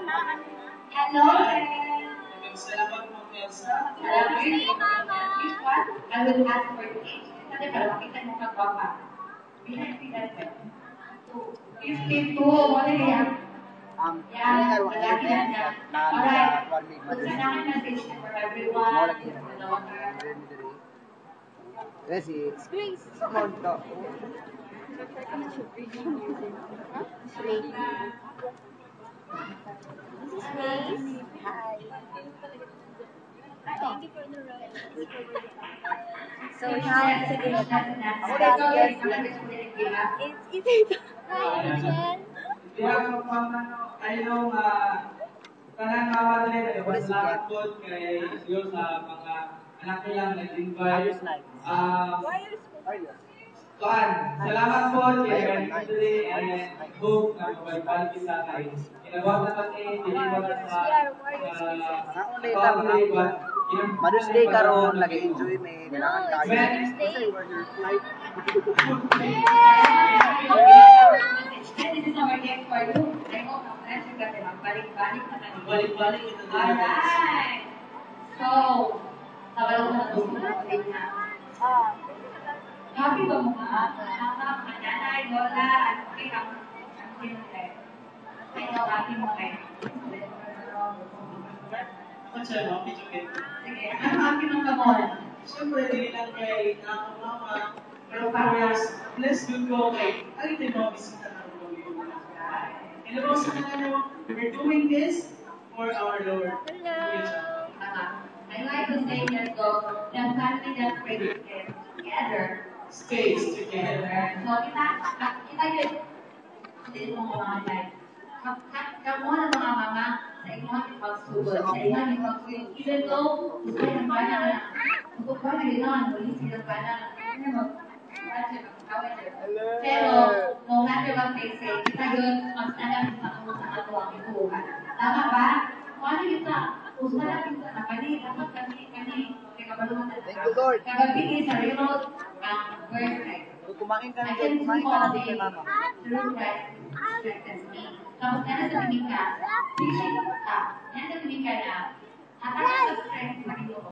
Hello. Salamat po, Elsa. I will ask for the age. Kasi para makita mo ka guwapa. Behind me that way. 52. Ano yan? Yan. Malaki yan na. Alright. Gusto namin message na for everyone. Grace. Grace. Monto. This is Grace. Hi. Thank you for the ride. So now it's easy. Hi, Jen. I know, kanang kawadali, salamat po kay Diyos sa mga anak nilang nag-invite. Salamat po kay Anthony and Hope na magbalik sa akin. Ginagawa na natin, deliver sa Mother's Day karon lagi enjoy me kailangan kayo. Mother's Day. This is our gift for you. I hope ang friends yung kasi magbalik-balik na kanina. Balik-balik ito tayo. Alright. So, sabalo ko na gusto mo ulit na. Happy ba mo ka? Mga nanay, lola, ano kayo ang sinulay? I know, happy mo kayo. Sige, Ano happy mo ka mo? siyempre, hindi lang kay mama, pero parehas, let's go kay, alin din mga bisita ng Lord. And also, we're doing this for our Lord. Hello. I like to say that the family that prays together Stays together. So, kita yun. Hindi mo mga life. Kamu ng mga mama sa inyong ipagsugod, sa inyong ipagsugod. Even though, gusto ng bana na, gusto ko na ginawa, muli silang bana. Pero, no matter what they say, kita yun, magsalang sa kamo sa ato ang ibuhan. Tama ba? Kung ano yun sa, gusto natin sa napali, dapat kami, Thank you, Lord. kagabi sa remote, birthday. Kumain ka na I can kumain do ka na all din kay day mama. through Christ who strengthens me. Tapos na sa tingin ka, feeling ka, yan sa tingin ka na, hatakan sa strength sa Panginoon.